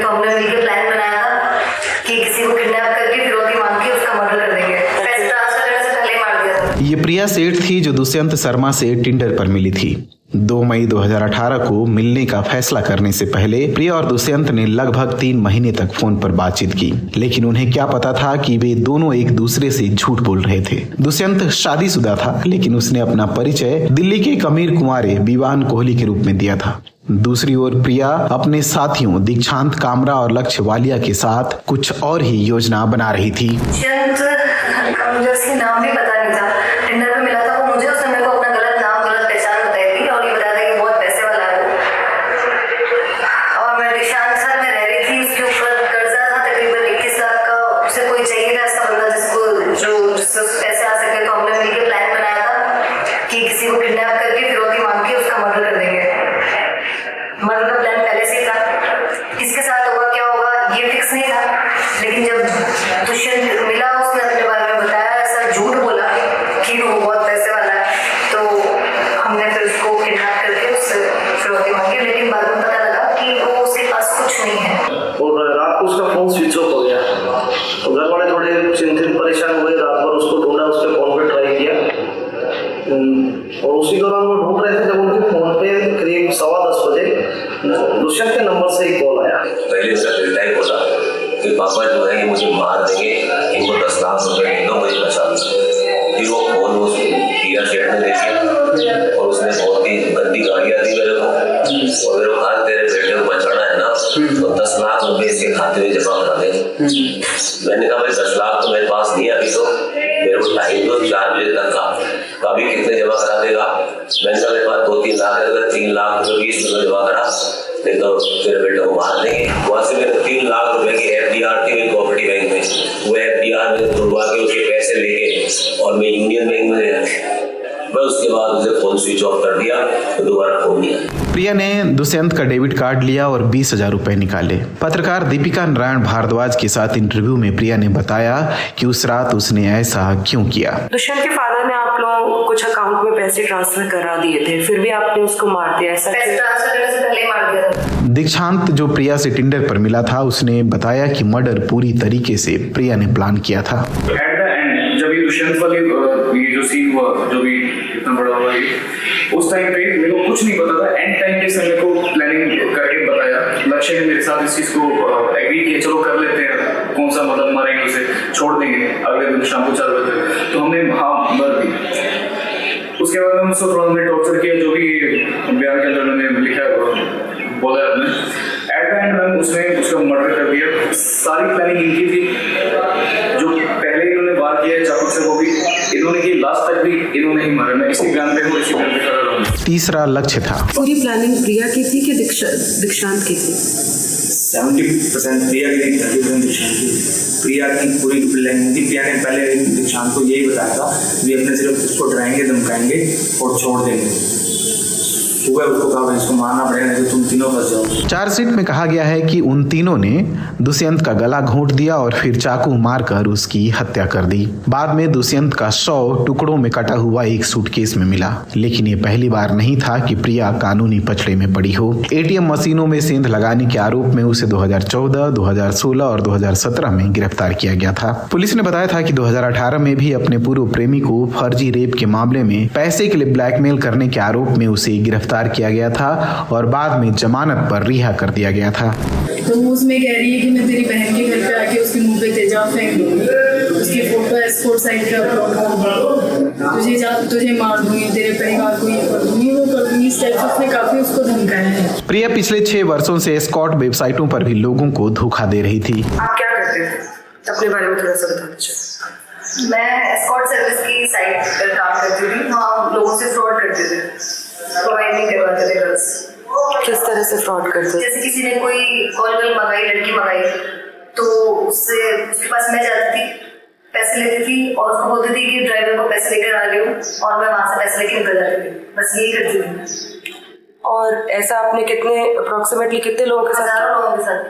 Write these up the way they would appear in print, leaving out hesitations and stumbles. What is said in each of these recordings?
तो हमने मिलकर प्लान बनाया था कि किसी को किडनैप करके फिरौती मांग के उसका मर्डर कर देंगे। पैसे ट्रांसफर करने से पहले ही मार दिया था। ये प्रिया सेठ थी जो दुष्यंत शर्मा से टिंडर पर मिली थी। 2 मई 2018 को मिलने का फैसला करने से पहले प्रिया और दुष्यंत ने लगभग 3 महीने तक फोन पर बातचीत की, लेकिन उन्हें क्या पता था कि वे दोनों एक दूसरे से झूठ बोल रहे थे। दुष्यंत शादीशुदा था, लेकिन उसने अपना परिचय दिल्ली के एक अमीर कुंवारे विवान कोहली के रूप में दिया था। दूसरी ओर प्रिया अपने साथियों दीक्षांत कामरा और लक्ष्य वालिया के साथ कुछ और ही योजना बना रही थी। मुझे उसके नाम भी पता नहीं था। टिंडर पे मिला था वो मुझे, उसने मेरे को अपना गलत नाम गलत पहचान बताई थी और ये बताया था कि बहुत पैसे वाला है वो। और मैं दीक्षांत साथ में रह रही थी, उसके ऊपर कर्जा था तकरीबन 21 लाख का। उसे कोई चाहिए था ऐसा बंदा जिससे पैसे आ सके। तो हमने मिलकर प्लान बनाया था कि किसी को किडनैप करके फिरौती मांग के उसका मर्डर कर देंगे। मर्डर का प्लान पहले से ही था। किसके साथ होगा क्या होगा ये फिक्स नहीं था, लेकिन जब दुष्यंत मिला उसने अपने बारे में बताया, ऐसा झूठ बोला कि वो बहुत पैसे वाला है, तो हमने फिर उसको किडनैप करके उससे फिरौती मांगी। लेकिन बाद में पता लगा कि वो उसके पास कुछ नहीं है। और रात को उसका फोन स्विच ऑफ हो गया, तो घर वाले थोड़े चिंतित परेशान हुए। रात भर उसको ढूंढा, उसके फोन पे ट्राई किया और उसी दौरान वो ढूंढ रहे थे जब उनके फोन पे करीब 10:15 बजे दुष्यंत के नंबर से एक कॉल आया। पहले उसका टाइप बोला कि पापा जो है ये मुझे मार देंगे, इनको 10 लाख रुपए दे दो, मुझे बचा दो। फिर वो फोन वो प्रिया सेठ ने देखी और उसने बहुत ही गंदी गालियां दी मेरे को। और मेरे को कहा तेरे बेटे को बचाना है ना तो 10 लाख रुपए इसके खाते में जमा करा दे। मैंने कहा भाई 10 लाख तो मेरे पास नहीं है अभी, तो मेरे को टाइम दो 4 बजे तक का, तो अभी कितने जमा करा देगा? मैंने कहा मेरे पास 2-3 लाख है, अगर 3 लाख रुपए 20 रुपए जमा करा नहीं तो तेरे बेटे को मार देंगे। वहाँ से मैंने 3 लाख रुपए की FDR थी मेरी कोऑपरेटिव बैंक में, वो FDR में ढूंढवा के उसके पैसे लेके और मैं यूनियन बैंक में गया। मैं उसके बाद उसे फोन स्विच ऑफ कर दिया, तो दोबारा फोन नहीं आया। प्रिया ने दुष्यंत का डेबिट कार्ड लिया और 20,000 रुपए निकाले। पत्रकार दीपिका नारायण भारद्वाज के साथ इंटरव्यू में प्रिया ने बताया कि उस रात उसने ऐसा क्यों किया। दुष्यंत के फादर ने आप लोगों को कुछ अकाउंट में पैसे ट्रांसफर करा दिए थे, फिर भी आपने उसको मार दिया, ऐसा पैसे ट्रांसफर करने से पहले ही मार दिया था। दीक्षांत जो प्रिया से टिंडर पर मिला था, उसने बताया कि मर्डर पूरी तरीके से प्रिया ने प्लान किया था। एट द एंड जब ये दुष्यंत वाली ये जो सीन हुआ, जो भी इतना बड़ा हुआ, उस टाइम पे मेरे को कुछ नहीं पता था। एंड टाइम पे मेरे को प्लानिंग करके बताया, लक्ष्य ने मेरे साथ इस चीज को एग्री किया, चलो कर लेते हैं, कौन सा मतलब मारेंगे उसे, छोड़ देंगे अगले दिन शाम को 4 बजे। तो हमने हाँ भर दी। उसके बाद में उसको थोड़ा हमने टॉर्चर किया, जो भी बयान के अंदर मैंने लिखा है बोला है आपने। एट द एंड मैम उसने उसका मर्डर कर दिया। सारी प्लानिंग इनकी थी, जो पहले इन्होंने वार किया चाकू से वो भी इन्होंने की, लास्ट तक भी इन्होंने ही मारा। मैं इसी प्लान पे हूँ, इसी प्लान पे खड़ा रहूँगा। तीसरा लक्ष्य था। पूरी प्लानिंग प्रिया की थी कि दीक्षांत की थी? 70% प्रिया की थी, 30% दीक्षांत की। प्रिया की पूरी प्लानिंग थी। प्रिया ने पहले दीक्षांत को यही बताया था कि अपने सिर्फ उसको डराएंगे, धमकाएंगे और छोड़ देंगे। सुबह उसको कहा इसको मारना पड़ेगा, नहीं तो तुम तीनों फंस जाओ। चार्जशीट में कहा गया है कि उन तीनों ने दुष्यंत का गला घोंट दिया और फिर चाकू मारकर उसकी हत्या कर दी। बाद में दुष्यंत का शव टुकड़ों में कटा हुआ एक सूटकेस में मिला। लेकिन ये पहली बार नहीं था कि प्रिया कानूनी पचड़े में पड़ी हो। ATM मशीनों में सेंध लगाने के आरोप में उसे 2014, 2016 और 2017 में गिरफ्तार किया गया था। पुलिस ने बताया था कि 2018 में भी अपने पूर्व प्रेमी को फर्जी रेप के मामले में पैसे के लिए ब्लैकमेल करने के आरोप में उसे गिरफ्तार किया गया था और बाद में जमानत पर रिहा कर दिया गया था। तो वो उसमें कह रही है कि मैं तेरी बहन के घर पे आके उसके मुंह पे तेजाब फेंक दूंगी, उसकी फोटो एस्पोर्ट साइट पे अपलोड कर दूंगी, तुझे मार दूंगी, तेरे परिवार को ये कर दूंगी, वो कर दूंगी। इस टाइप से उसने काफी उसको धमकाया है। प्रिया पिछले 6 वर्षों से एस्कॉर्ट वेबसाइटों पर भी लोगों को धोखा दे रही थी। आप क्या करते थे, अपने बारे में थोड़ा सा बता दीजिए। मैं एस्कॉर्ट सर्विस की साइट पर काम करती थी, वहाँ लोगों से फ्रॉड करते थे, प्रोवाइड नहीं करवाते थे गर्ल्स। किस तरह से फ्रॉड करते थे? जैसे किसी ने कोई कॉल मंगाई, लड़की मंगाई, तो उससे उसके पास मैं जाती थी, पैसे लेती थी और उसको बोलती थी कि ड्राइवर को पैसे लेकर आ रही हूँ, और मैं वहाँ से पैसे लेकर निकल जाती थी। बस यही करती थी। और ऐसा आपने अप्रोक्सीमेटली कितने लोगों के साथ? 1000 लोगों के साथ।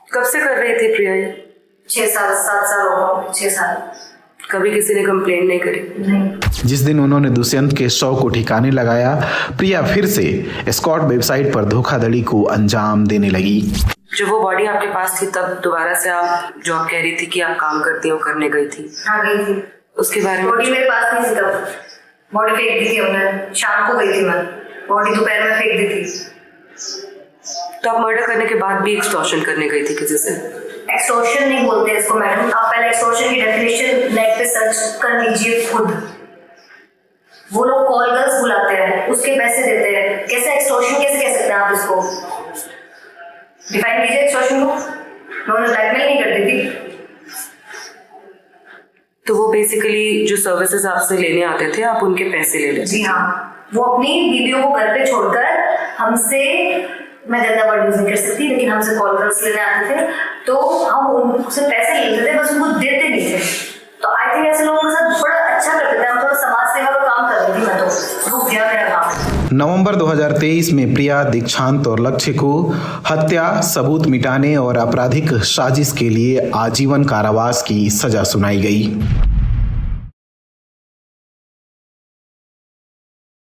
कब से कर रही थी प्रिया ये? 6 साल 7 साल हो गए, 6 साल। कभी किसी ने कंप्लेंट नहीं करी? नहीं। जिस दिन उन्होंने दुष्यंत के शव को ठिकाने लगाया, प्रिया फिर से एस्कॉर्ट वेबसाइट पर धोखाधड़ी को अंजाम देने लगी। जब वो बॉडी आपके पास थी तब दोबारा से आप जो आप कह रही थी कि आप काम करती हो करने गई थी, हाँ गई थी। उसके बारे में बॉडी मेरे पास नहीं थी तब, बॉडी फेंक दी थी हमने, शाम को गई थी मैं, बॉडी दोपहर में फेंक दी थी। तो आप मर्डर करने के बाद भी एक्सटॉर्शन करने गई थी किसी से? एक्सटॉर्शन नहीं बोलते इसको मैडम, आप पहले एक्सटॉर्शन की डेफिनेशन नेट पे सर्च कर लीजिए खुद। वो लोग कॉल गर्ल्स बुलाते हैं, उसके पैसे देते हैं, कैसे एक्सटॉर्शन कैसे कह सकते हैं आप इसको? डिफाइन कीजिए एक्सटॉर्शन को। मैं उन्हें ब्लैकमेल नहीं करती थी। तो वो बेसिकली जो सर्विसेज आपसे लेने आते थे आप उनके पैसे ले लेते? जी हाँ, वो अपनी बीवियों को घर पे छोड़कर हमसे, मैं ज्यादा वर्ड यूज नहीं कर सकती, लेकिन हमसे कॉल गर्ल्स लेने आते थे, तो हम उनसे पैसे लेते थे, बस उनको देते नहीं थे। तो आई थिंक ऐसे लोगों के साथ बड़ा अच्छा करते थे, मतलब समाज सेवा का काम कर रही थी मैं, तो रुक गया मेरा काम। नवंबर 2023 में प्रिया दीक्षांत और लक्ष्य को हत्या, सबूत मिटाने और आपराधिक साजिश के लिए आजीवन कारावास की सजा सुनाई गई।